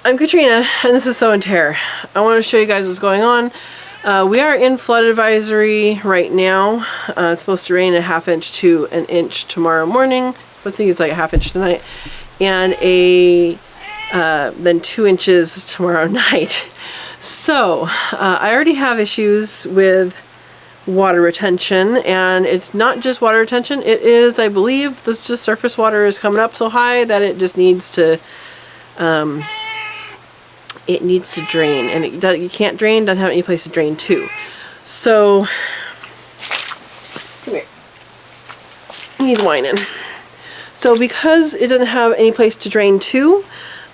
I'm Katrina, and this is Sow and Tare. I want to show you guys what's going on. We are in flood advisory right now. It's supposed to rain a ½ inch to an inch tomorrow morning. I think it's like a ½ inch tonight, and then 2 inches tomorrow night. So I already have issues with water retention, and it's not just water retention. It is, I believe, this just surface water is coming up so high that it just needs to drain, and you can't drain, doesn't have any place to drain to. So, come here. He's whining. So because it doesn't have any place to drain to,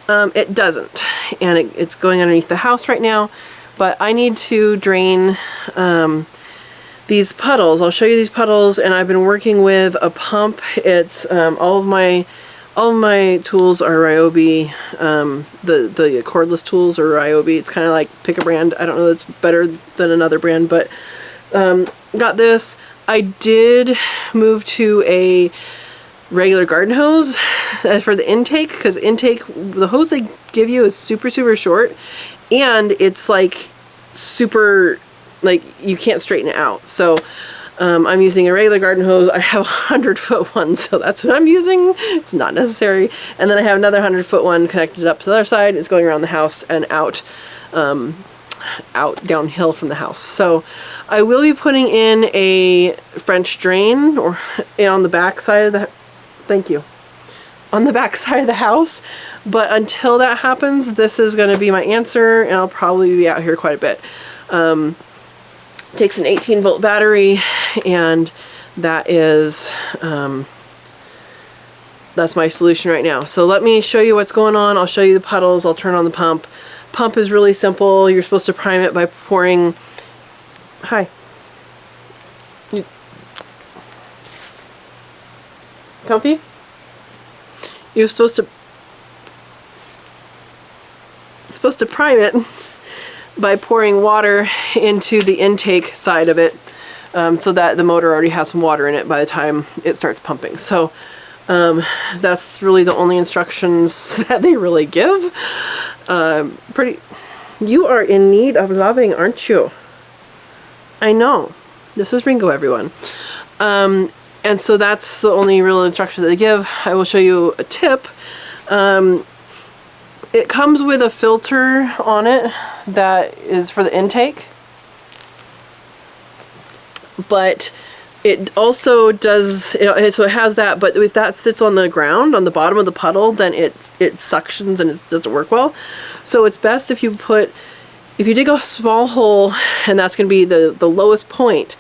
it doesn't, and it's going underneath the house right now. But I need to drain these puddles. I'll show you these puddles, and I've been working with a pump. It's all of my tools are Ryobi. The cordless tools are Ryobi. It's kind of like, pick a brand. I don't know that's better than another brand, but got this. I did move to a regular garden hose for the intake, because the hose they give you is super short, and it's like super, like, you can't straighten it out. So I'm using a regular garden hose. I have a 100-foot one, so that's what I'm using. It's not necessary. And then I have another 100-foot one connected up to the other side. It's going around the house and out downhill from the house. So I will be putting in a French drain on the back side of the on the back side of the house. But until that happens, this is going to be my answer, and I'll probably be out here quite a bit. Takes an 18-volt battery, and that is that's my solution right now. So let me show you what's going on. I'll show you the puddles. I'll turn on the pump. Pump is really simple. You're supposed to prime it by pouring. Hi. Comfy? You're supposed to prime it by pouring water into the intake side of it, so that the motor already has some water in it by the time it starts pumping. So that's really the only instructions that they really give. You are in need of loving, aren't you? I know. This is Ringo, everyone. And so that's the only real instruction that they give. I will show you a tip. It comes with a filter on it that is for the intake, but it also does, so it has that, but if that sits on the ground, on the bottom of the puddle, then it suctions and it doesn't work well. So it's best if you dig a small hole, and that's going to be the lowest point,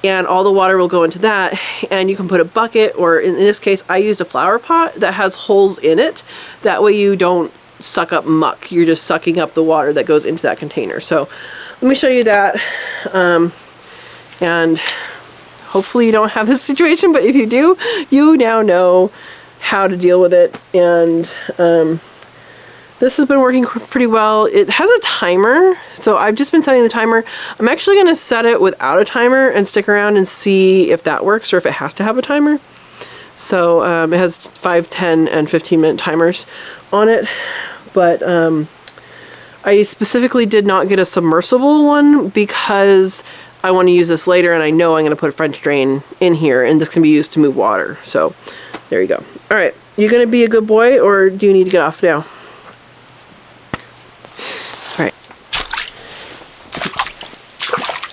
and all the water will go into that, and you can put a bucket, or in this case I used a flower pot that has holes in it. That way you don't suck up muck, you're just sucking up the water that goes into that container. So let me show you that, and hopefully you don't have this situation, but if you do, you now know how to deal with it. And this has been working pretty well. It has a timer, so I've just been setting the timer. I'm actually going to set it without a timer and stick around and see if that works, or if it has to have a timer. So it has 5, 10, and 15-minute timers on it. But I specifically did not get a submersible one because I want to use this later, and I know I'm going to put a French drain in here, and this can be used to move water. So there you go. All right, you going to be a good boy, or do you need to get off now? All right.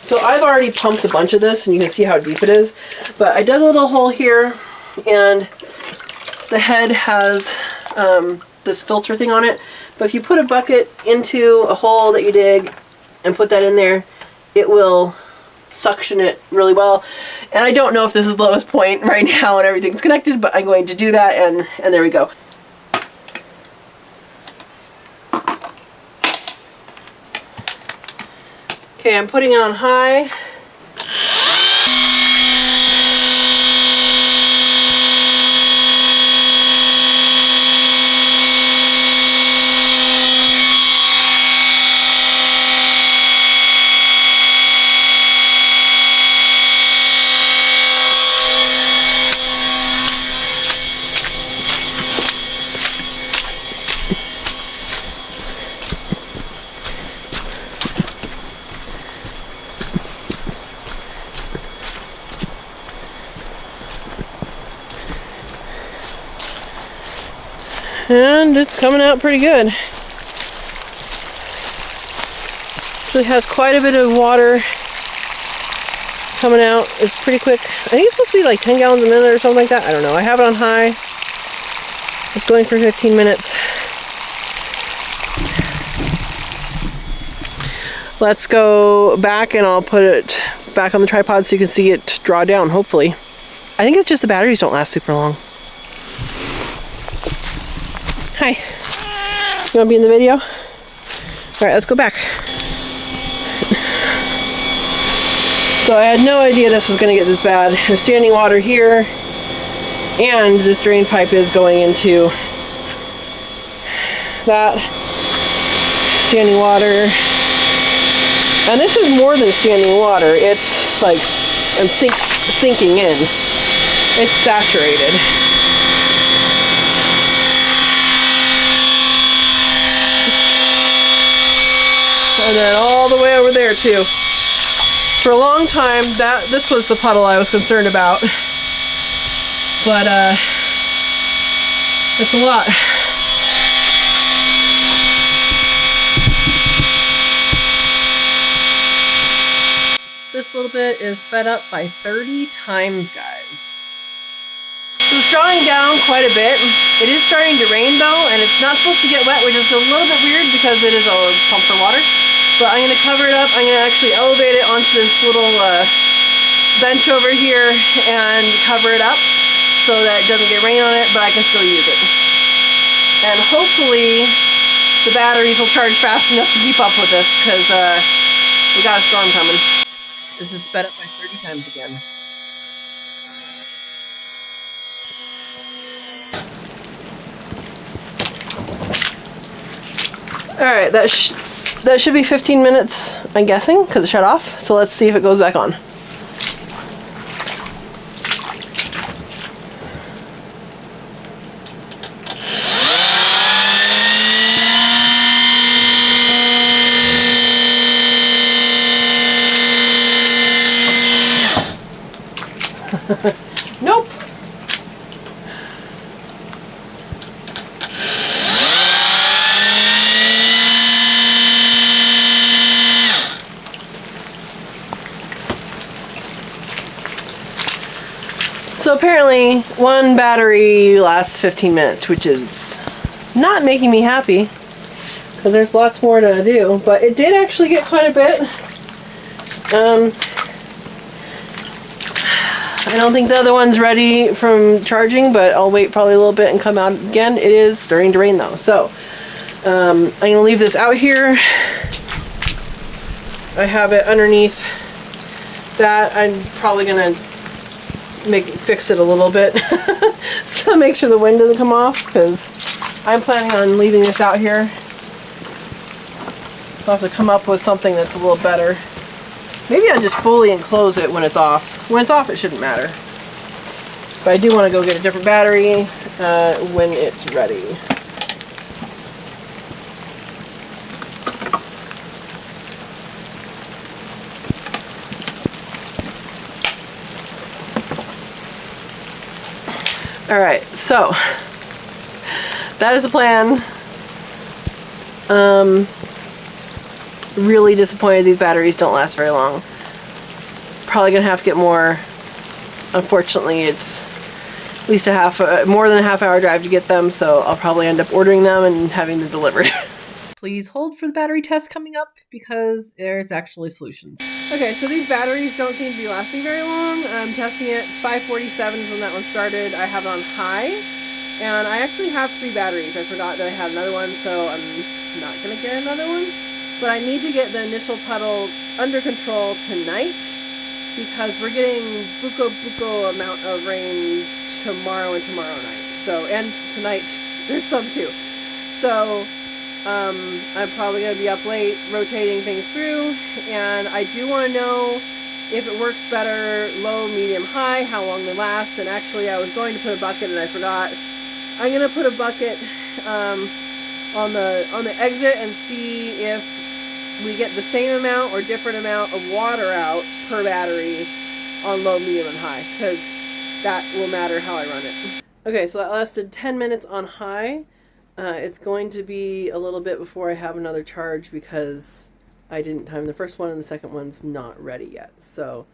So I've already pumped a bunch of this, and you can see how deep it is. But I dug a little hole here, and the head has this filter thing on it. But if you put a bucket into a hole that you dig and put that in there, it will suction it really well. And I don't know if this is the lowest point right now and everything's connected, but I'm going to do that, and there we go. Okay, I'm putting it on high. And it's coming out pretty good. Actually has quite a bit of water coming out. It's pretty quick. I think it's supposed to be like 10 gallons a minute or something like that. I don't know. I have it on high. It's going for 15 minutes. Let's go back and I'll put it back on the tripod so you can see it draw down, hopefully. I think it's just the batteries don't last super long. Hi. You want to be in the video? Alright, let's go back. So I had no idea this was going to get this bad. There's standing water here, and this drain pipe is going into that standing water. And this is more than standing water. It's like I'm sinking in. It's saturated. And then all the way over there too. For a long time, this was the puddle I was concerned about. But it's a lot. This little bit is sped up by 30 times, guys. So it's drawing down quite a bit. It is starting to rain though, and it's not supposed to get wet, which is a little bit weird because it is a pump for water. But I'm going to cover it up. I'm going to actually elevate it onto this little bench over here and cover it up so that it doesn't get rain on it, but I can still use it. And hopefully the batteries will charge fast enough to keep up with this because we got a storm coming. This is sped up by 30 times again. Alright, that should be 15 minutes, I'm guessing, because it shut off. So let's see if it goes back on. Nope. So apparently one battery lasts 15 minutes, which is not making me happy because there's lots more to do, but it did actually get quite a bit. I don't think the other one's ready from charging, but I'll wait probably a little bit and come out again. It is starting to rain though, so I'm going to leave this out here. I have it underneath that. I'm probably going to fix it a little bit so make sure the wind doesn't come off, because I'm planning on leaving this out here. I'll have to come up with something that's a little better. Maybe I'll just fully enclose it when it's off. When it's off, it shouldn't matter. But I do want to go get a different battery when it's ready. Alright, so that is the plan. Really disappointed these batteries don't last very long. Probably gonna have to get more. Unfortunately, it's at least more than a half-hour drive to get them, so I'll probably end up ordering them and having them delivered. Please hold for the battery test coming up because there's actually solutions. Okay, so these batteries don't seem to be lasting very long. I'm testing it. It's 547 when that one started. I have it on high, and I actually have 3 batteries. I forgot that I had another one, so I'm not going to get another one. But I need to get the initial puddle under control tonight because we're getting buco amount of rain tomorrow and tomorrow night. So, and tonight there's some too. So I'm probably going to be up late rotating things through, and I do want to know if it works better low, medium, high, how long they last. And actually I was going to put a bucket and I forgot. I'm going to put a bucket on the exit and see if we get the same amount or different amount of water out per battery on low, medium, and high, because that will matter how I run it. Okay, so that lasted 10 minutes on high. It's going to be a little bit before I have another charge because I didn't time the first one and the second one's not ready yet. So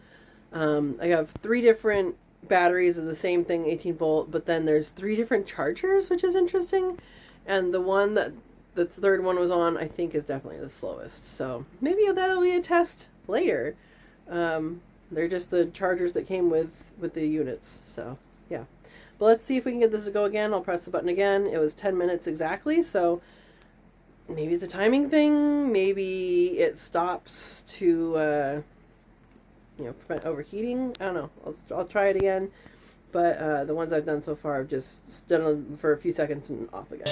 I have 3 different batteries of the same thing, 18 volt, but then there's 3 different chargers, which is interesting. And the one that the third one was on, I think, is definitely the slowest. So maybe that'll be a test later. They're just the chargers that came with the units. So yeah. But let's see if we can get this to go again. I'll press the button again. It was 10 minutes exactly, so maybe it's a timing thing. Maybe it stops to, prevent overheating. I don't know. I'll try it again. But the ones I've done so far, I've just done them for a few seconds and off again.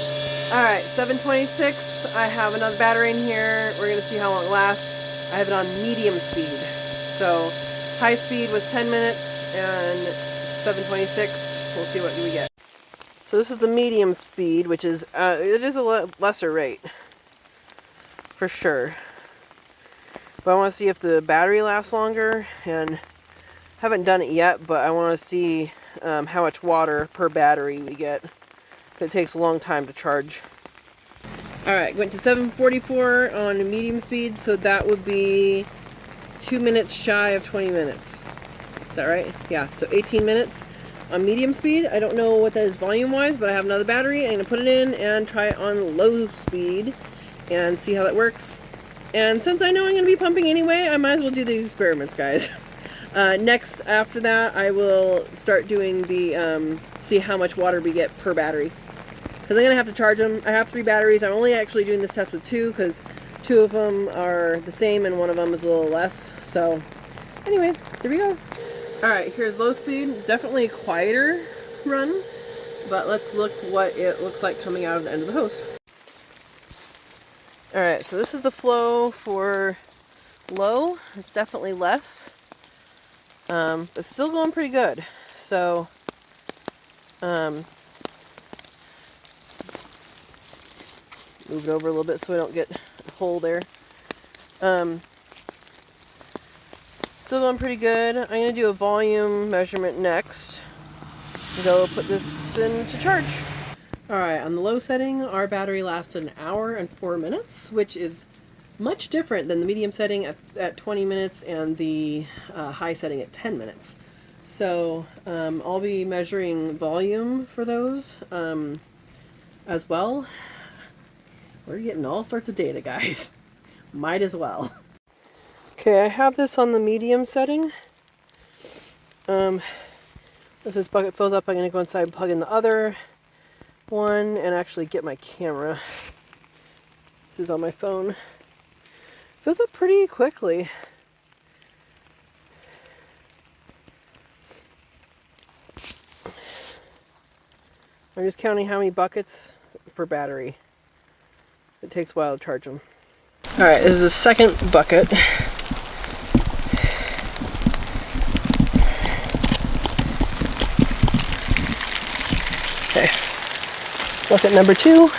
All right, 726. I have another battery in here. We're going to see how long it lasts. I have it on medium speed. So high speed was 10 minutes, and 726. We'll see what we get. So this is the medium speed, which is, it is a lesser rate, for sure. But I want to see if the battery lasts longer, and haven't done it yet, but I want to see how much water per battery we get. It takes a long time to charge. Alright, went to 744 on medium speed, so that would be 2 minutes shy of 20 minutes. Is that right? Yeah, so 18 minutes. On medium speed. I don't know what that is volume wise, but I have another battery. I'm going to put it in and try it on low speed and see how that works. And since I know I'm going to be pumping anyway, I might as well do these experiments, guys. Next, after that, I will start doing the see how much water we get per battery, because I'm going to have to charge them. I have 3 batteries. I'm only actually doing this test with 2 because 2 of them are the same and one of them is a little less. So anyway, there we go. Alright, here's low speed. Definitely a quieter run, but let's look what it looks like coming out of the end of the hose. Alright, so this is the flow for low. It's definitely less, but still going pretty good. So, move it over a little bit so I don't get a hole there. Still going pretty good. I'm going to do a volume measurement next. Go put this into charge. Alright, on the low setting, our battery lasted 1 hour and 4 minutes, which is much different than the medium setting at 20 minutes and the high setting at 10 minutes. So I'll be measuring volume for those as well. We're getting all sorts of data, guys. Might as well. Okay, I have this on the medium setting. As this bucket fills up, I'm going to go inside and plug in the other one and actually get my camera. This is on my phone. Fills up pretty quickly. I'm just counting how many buckets per battery. It takes a while to charge them. Alright, this is the second bucket. Okay, bucket number 2.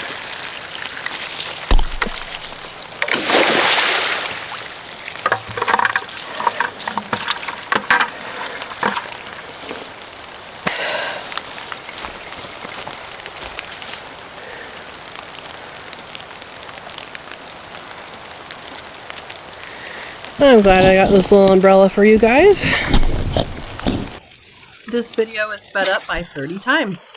I'm glad I got this little umbrella for you guys. This video is sped up by 30 times.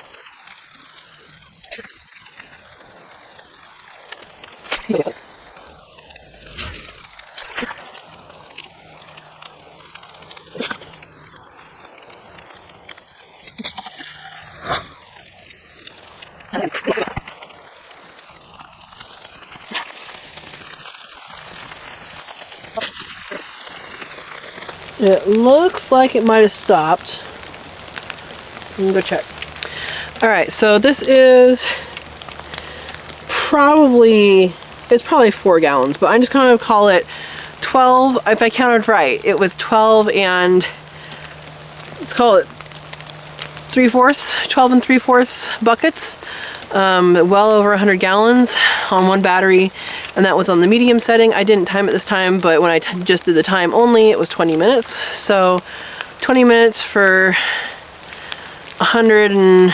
It looks like it might have stopped. Let me go check. Alright, so this is probably 4 gallons, but I'm just going to call it 12. If I counted right, it was 12 and, let's call it 3/4, 12 and 3/4 buckets. Well over 100 gallons on one battery, and that was on the medium setting. I didn't time it this time, but when I just did the time only, it was 20 minutes. So 20 minutes for 110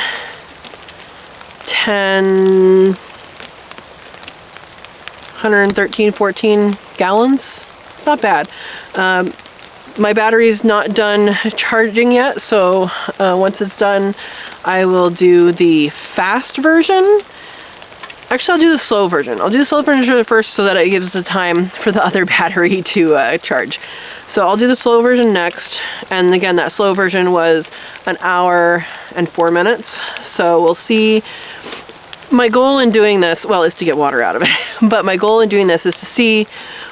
113, 14 gallons. It's not bad. My battery's not done charging yet, so once it's done, I will do the fast version. Actually, I'll do the slow version. I'll do the slow version first so that it gives the time for the other battery to charge. So I'll do the slow version next. And again, that slow version was 1 hour and 4 minutes. So we'll see. My goal in doing this, well, is to get water out of it. But my goal in doing this is to see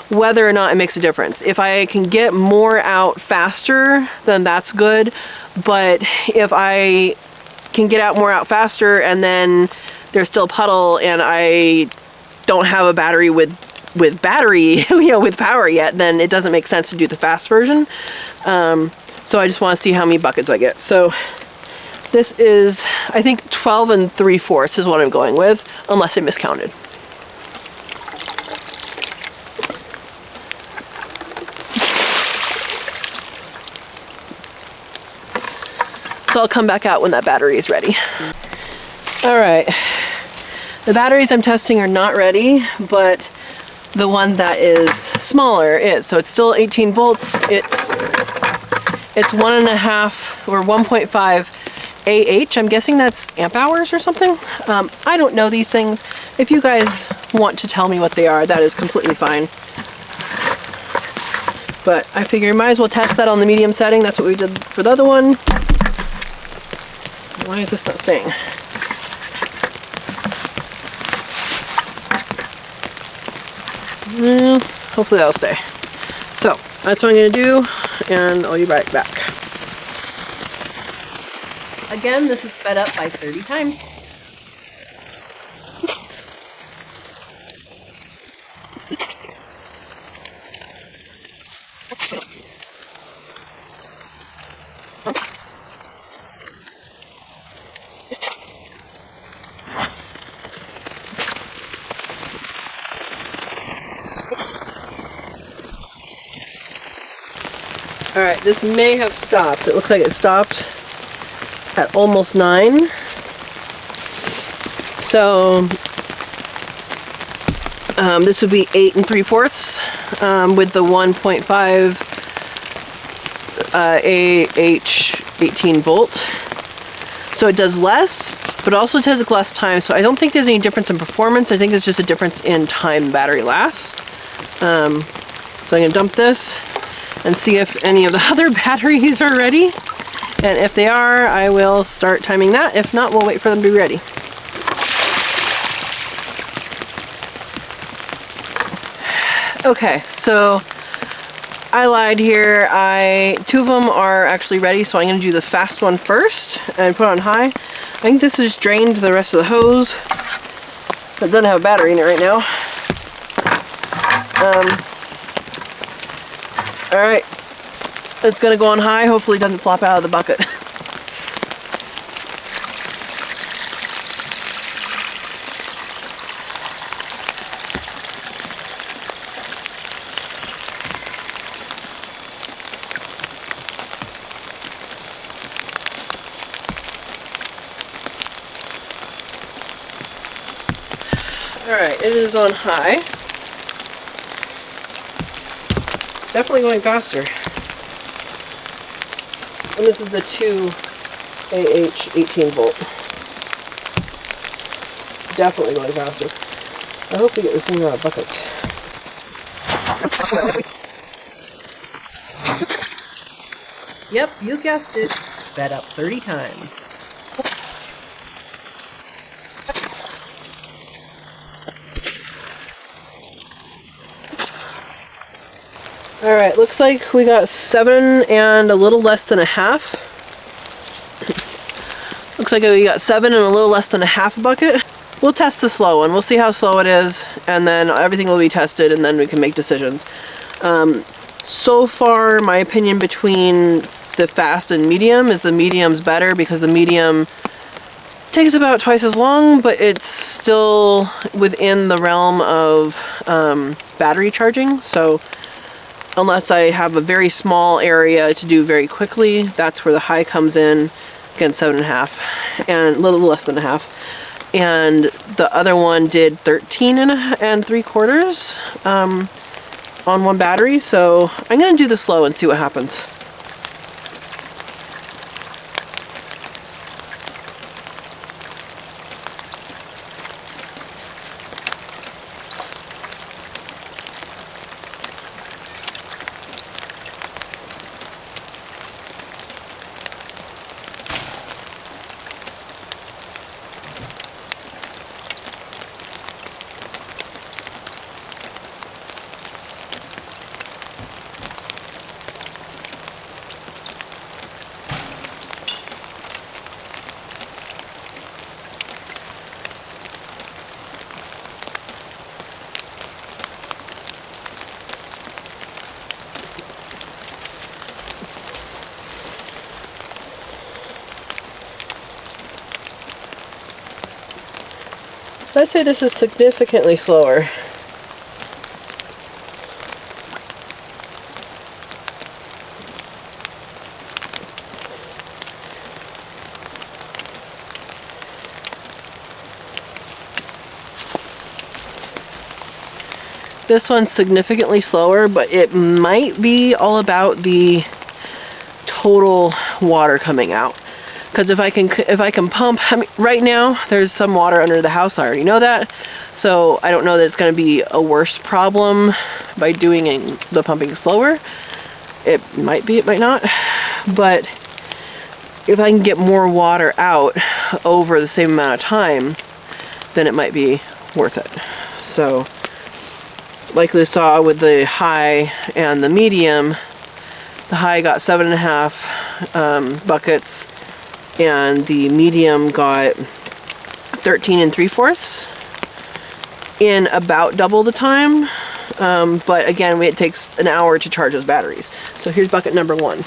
whether or not it makes a difference. If I can get more out faster, then that's good. But if I can get out more out faster and then there's still puddle and I don't have a battery with battery, with power yet, then it doesn't make sense to do the fast version. So I just want to see how many buckets I get. So this is, I think 12 3/4 is what I'm going with, unless I miscounted. So I'll come back out when that battery is ready. All right, the batteries I'm testing are not ready, but the one that is smaller is. So it's still 18 volts. It's 1.5 or 1.5 AH. I'm guessing that's amp hours or something. I don't know these things. If you guys want to tell me what they are, that is completely fine. But I figure you might as well test that on the medium setting. That's what we did for the other one. Why is this not staying? Well, hopefully that'll stay. So that's what I'm going to do, and I'll be right back. Again, this is sped up by 30 times. Alright, this may have stopped. It looks like it stopped at almost 9. So this would be 8 3/4 with the 1.5 AH 18 volt. So it does less, but also takes less time. So I don't think there's any difference in performance. I think it's just a difference in time battery lasts. So I'm going to dump this and see if any of the other batteries are ready. And if they are, I will start timing that. If not, we'll wait for them to be ready. Okay, so I lied here. Two of them are actually ready, so I'm going to do the fast one first and put it on high. I think this is drained the rest of the hose. It doesn't have a battery in it right now. Alright, it's going to go on high. Hopefully it doesn't flop out of the bucket. Alright, it is on high. Definitely going faster. And this is the 2 AH 18 volt. Definitely going faster. I hope we get this thing out of buckets. Yep, you guessed it. Sped up 30 times. Alright, looks like we got 7 and a little less than a half. Looks like we got 7 and a little less than a half bucket. We'll test the slow one. We'll see how slow it is, and then everything will be tested, and then we can make decisions. So far, my opinion between the fast and medium is the medium's better, because the medium takes about twice as long, but it's still within the realm of battery charging. So unless I have a very small area to do very quickly, that's where the high comes in. Again, 7.5 and a little less than a half. and the other one did 13 and 3/4 on one battery. So I'm gonna do the slow and see what happens. I'd say this is significantly slower. This one's significantly slower, but it might be all about the total water coming out. Because if I can pump, I mean, right now there's some water under the house. I already know that, so I don't know that it's going to be a worse problem by doing the pumping slower. It might be, it might not, but if I can get more water out over the same amount of time, then it might be worth it. So, like we saw with the high and the medium, the high got 7.5 buckets. And the medium got 13 and 3/4 in about double the time. But again, it takes an hour to charge those batteries. So here's bucket number 1.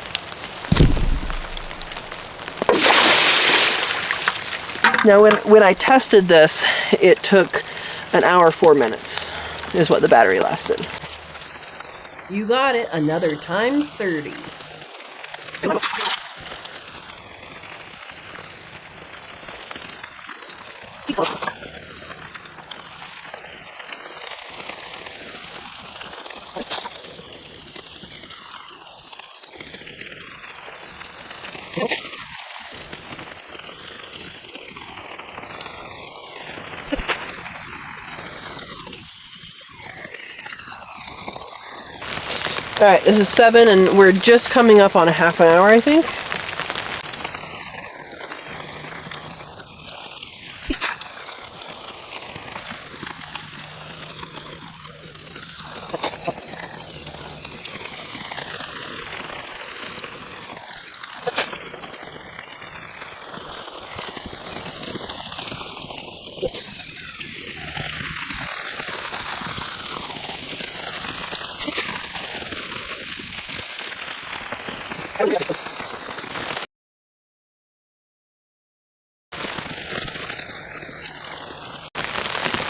Now when I tested this, it took an hour 4 minutes is what the battery lasted. You got it, another times 30. Alright, this is 7 and we're just coming up on a half an hour, I think.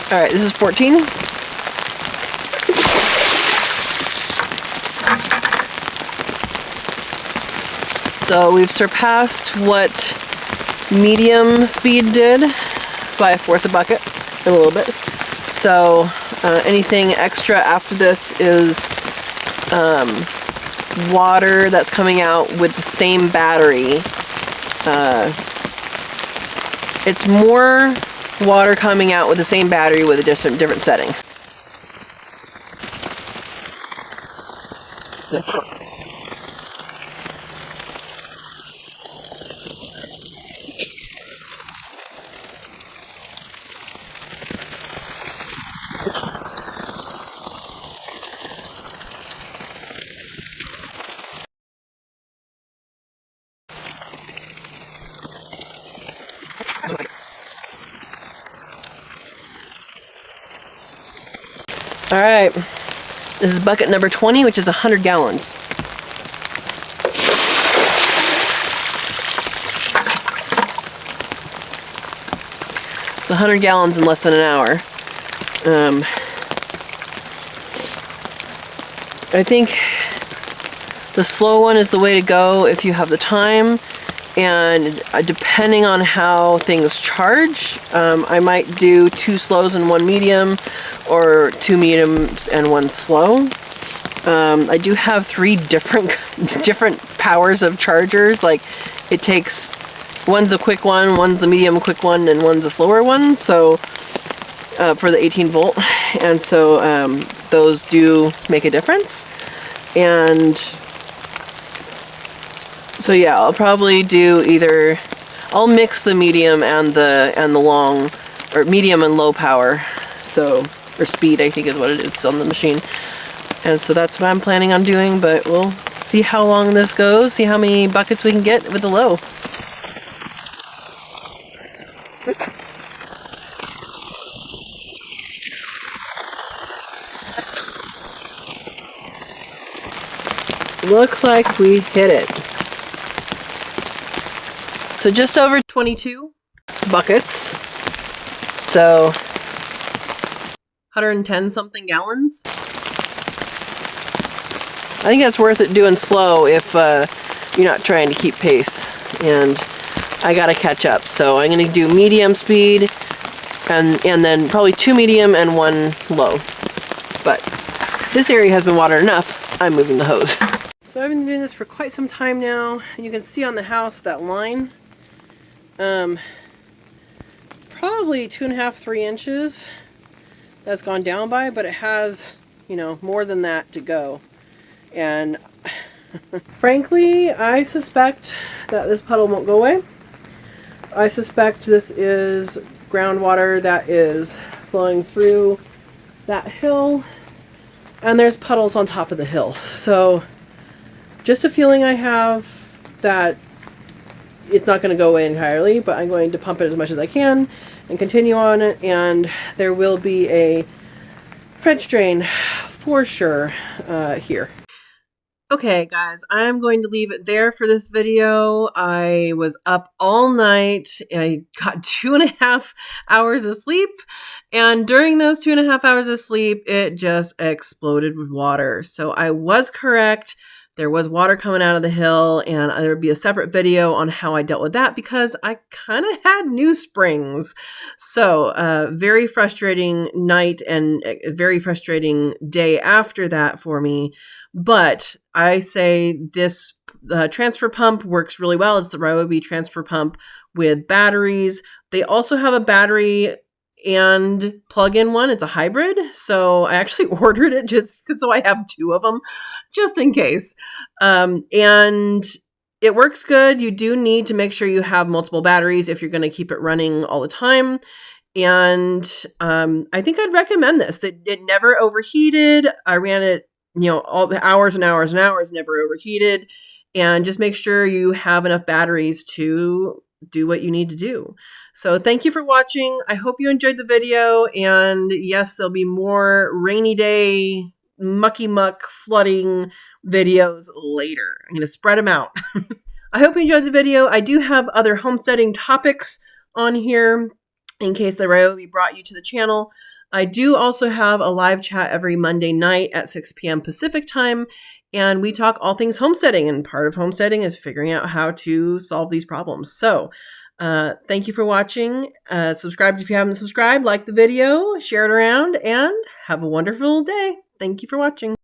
Alright, this is 14. So we've surpassed what medium speed did by 1/4 a bucket in a little bit. So anything extra after this is water that's coming out with the same battery. It's more water coming out with the same battery with a different setting. All right, this is bucket number 20, which is 100 gallons. It's 100 gallons in less than an hour. I think the slow one is the way to go if you have the time And depending on how things charge, I might do 2 slows and 1 medium, or 2 mediums and 1 slow. I do have 3 different powers of chargers. Like, it takes, one's a quick one, one's a medium quick one, and one's a slower one. So for the 18 volt, and so those do make a difference. And so yeah, I'll probably do either, I'll mix the medium and the long, or medium and low power, so, or speed I think is what it is on the machine. And so that's what I'm planning on doing, but we'll see how long this goes, see how many buckets we can get with the low. Looks like we hit it. So just over 22 buckets. So 110 something gallons. I think that's worth it doing slow if you're not trying to keep pace. And I gotta catch up. So I'm gonna do medium speed and then probably 2 medium and 1 low. But this area has been watered enough, I'm moving the hose. So I've been doing this for quite some time now, and you can see on the house that line, probably 2.5, 3 inches that's gone down by, but it has, you know, more than that to go. And frankly, I suspect that this puddle won't go away. I suspect this is groundwater that is flowing through that hill, and there's puddles on top of the hill. So just a feeling I have that it's not going to go away entirely, but I'm going to pump it as much as I can and continue on it, and there will be a French drain for sure here. Okay guys, I'm going to leave it there for this video. I was up all night. I got 2.5 hours of sleep, and during those 2.5 hours of sleep, it just exploded with water. So I was correct. There was water coming out of the hill, and there would be a separate video on how I dealt with that because I kind of had new springs. So very frustrating night and a very frustrating day after that for me. But I say this transfer pump works really well. It's the Ryobi transfer pump with batteries. They also have a battery and plug-in one. It's a hybrid, so I actually ordered it just so I have 2 of them just in case. And it works good. You do need to make sure you have multiple batteries if you're going to keep it running all the time. And I think I'd recommend this. It never overheated. I ran it, you know, all the hours and hours and hours, never overheated. And just make sure you have enough batteries to do what you need to do. So thank you for watching. I hope you enjoyed the video. And yes, there'll be more rainy day, mucky muck flooding videos later. I'm going to spread them out. I hope you enjoyed the video. I do have other homesteading topics on here in case the Ryobi brought you to the channel. I do also have a live chat every Monday night at 6 p.m. Pacific time, and we talk all things homesteading, and part of homesteading is figuring out how to solve these problems. So thank you for watching. Subscribe if you haven't subscribed, like the video, share it around, and have a wonderful day. Thank you for watching.